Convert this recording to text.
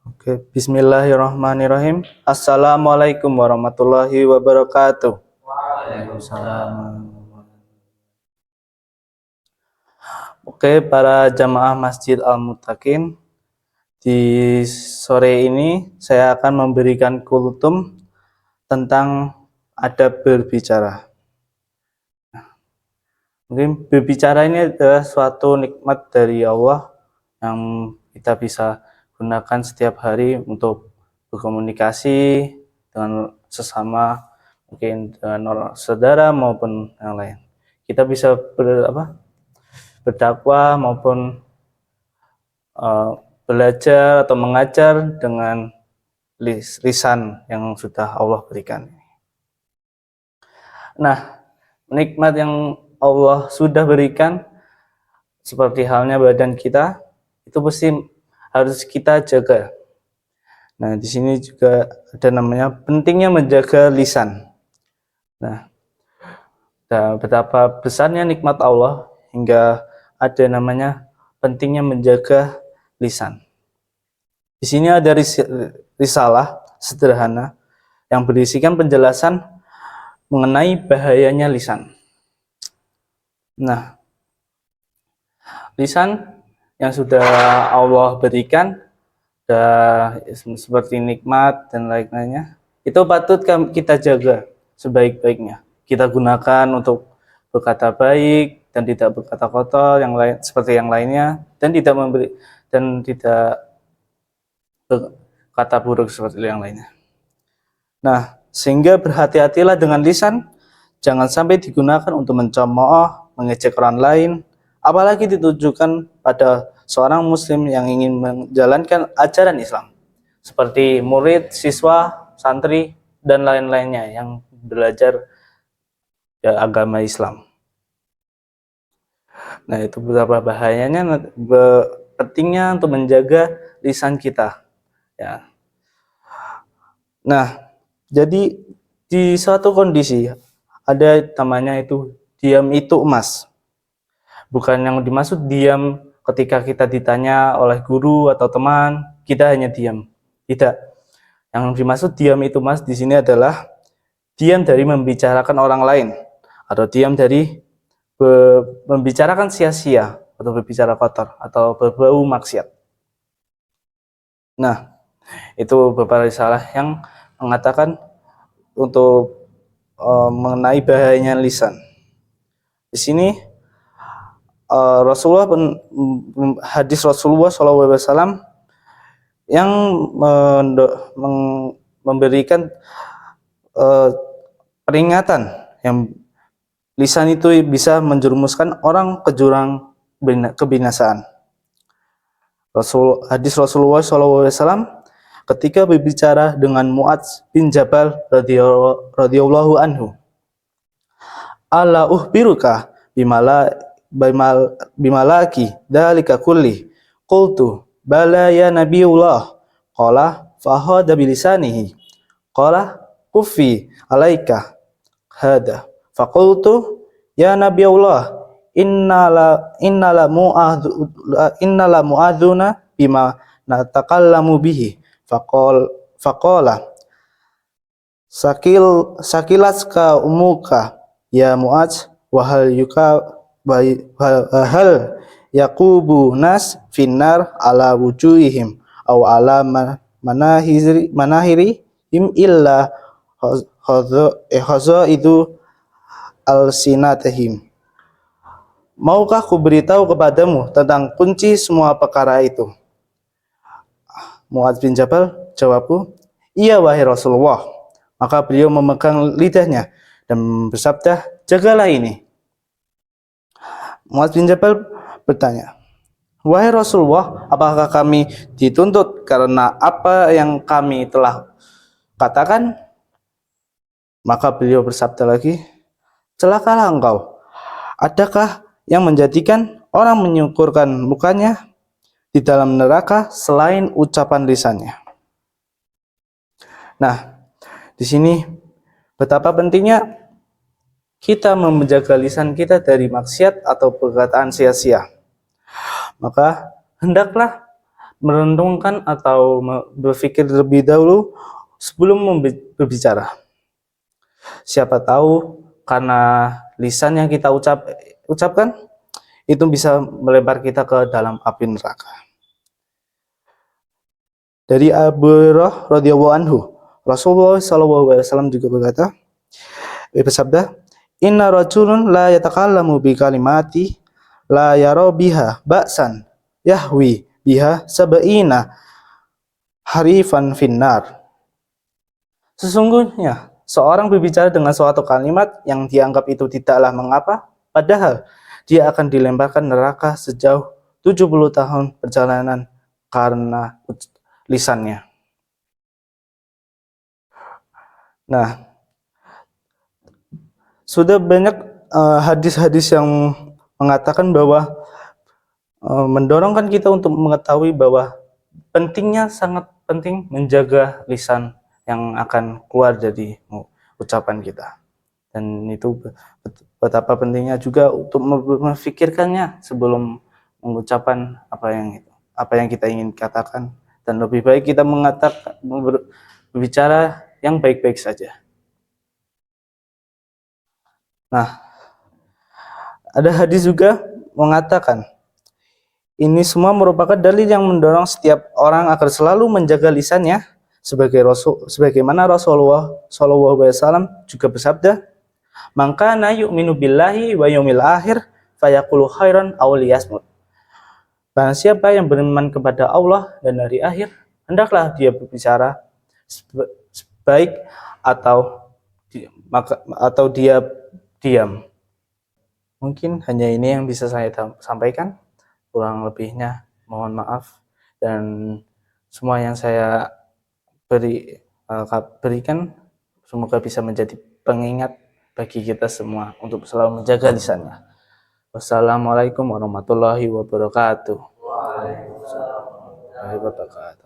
Oke, bismillahirrahmanirrahim. Assalamualaikum warahmatullahi wabarakatuh. Waalaikumsalam. Oke, para jamaah Masjid Al-Muttaqin, di sore ini saya akan memberikan kultum tentang adab berbicara. Mungkin berbicara ini adalah suatu nikmat dari Allah yang kita bisa gunakan setiap hari untuk berkomunikasi dengan sesama, mungkin dengan orang saudara maupun yang lain. Kita bisa berdakwah maupun belajar atau mengajar dengan lisan yang sudah Allah berikan. Nah, nikmat yang Allah sudah berikan seperti halnya badan kita itu pasti harus kita jaga. Nah, di sini juga ada namanya pentingnya menjaga lisan. Nah, betapa besarnya nikmat Allah hingga ada namanya pentingnya menjaga lisan. Di sini ada risalah sederhana yang berisikan penjelasan mengenai bahayanya lisan. Nah, lisan yang sudah Allah berikan seperti nikmat dan lain-lainnya, itu patut kita jaga sebaik-baiknya. Kita gunakan untuk berkata baik dan tidak berkata kotor yang lain seperti yang lainnya, dan tidak berkata buruk seperti yang lainnya. Nah, sehingga berhati-hatilah dengan lisan, jangan sampai digunakan untuk mencemooh, mengejek orang lain, apalagi ditujukan pada seorang muslim yang ingin menjalankan ajaran Islam, seperti murid, siswa, santri, dan lain-lainnya yang belajar agama Islam. Nah, itu betapa bahayanya, pentingnya untuk menjaga lisan kita. Ya. Nah, jadi di suatu kondisi ada namanya itu diam itu emas. Bukan yang dimaksud diam ketika kita ditanya oleh guru atau teman, kita hanya diam. Tidak. Yang dimaksud diam itu emas di sini adalah diam dari membicarakan orang lain, atau diam dari membicarakan sia-sia, atau berbicara kotor, atau berbau maksiat. Nah, itu beberapa risalah yang mengatakan untuk mengenai bahayanya lisan. Di sini hadis Rasulullah SAW yang memberikan peringatan yang lisan itu bisa menjerumuskan orang ke jurang kebinasaan. Hadis Rasulullah SAW ketika berbicara dengan Mu'adz bin Jabal radhiyallahu anhu, ala uhbiruka bimalaki dalika kulli, qultu bala ya nabiyullah, qala fahada bilisanihi, qala kufi alaika hada, faqultu ya nabiyullah innala mu'adzuna bima natakallamu bihi, faqala sakilatka umuka ya Mu'adz wa hal yaqubu nas finnar ala wujuhihim aw ala manahirihim illa itu al-sinatihim. Maukah ku beritahu kepadamu tentang kunci semua perkara itu? Mu'adz bin Jabal jawabku, iya wahai Rasulullah. Maka beliau memegang lidahnya dan bersabda, jagalah ini. Mu'adz bin Jabal bertanya, wahai Rasulullah, apakah kami dituntut karena apa yang kami telah katakan? Maka beliau bersabda lagi, celakalah engkau. Adakah yang menjadikan orang menyukurkan mukanya di dalam neraka selain ucapan lisannya? Nah, di sini betapa pentingnya kita menjaga lisan kita dari maksiat atau perkataan sia-sia. Maka hendaklah merenungkan atau berpikir terlebih dahulu sebelum berbicara. Siapa tahu karena lisan yang kita ucapkan itu bisa melebar kita ke dalam api neraka. Dari Abu Hurairah radhiyallahu anhu, Rasulullah SAW juga berkata, bersabda, "Inna rajulun la yatakallamu bi kalimati la yara biha ba'san yahwi biha sab'ina harifan finnar." Sesungguhnya seorang berbicara dengan suatu kalimat yang dianggap itu tidaklah mengapa, padahal dia akan dilemparkan neraka sejauh 70 tahun perjalanan karena lisannya. Nah, sudah banyak hadis-hadis yang mengatakan bahwa mendorongkan kita untuk mengetahui bahwa sangat penting menjaga lisan yang akan keluar dari ucapan kita. Dan itu betapa pentingnya juga untuk memikirkannya sebelum mengucapkan apa yang kita ingin katakan, dan lebih baik kita berbicara yang baik-baik saja. Nah, ada hadis juga mengatakan ini semua merupakan dalil yang mendorong setiap orang agar selalu menjaga lisannya, sebagaimana Rasulullah SAW juga bersabda, "Man kana yu'minu billahi wa yaumil akhir fayaqulu khairan aw liyasmut." Barang siapa yang beriman kepada Allah dan hari akhir, hendaklah dia berbicara baik atau dia diam. Mungkin hanya ini yang bisa saya sampaikan. Kurang lebihnya mohon maaf, dan semua yang saya berikan semoga bisa menjadi pengingat bagi kita semua untuk selalu menjaga lisannya. Wassalamualaikum warahmatullahi wabarakatuh. Waalaikumsalam warahmatullahi wabarakatuh.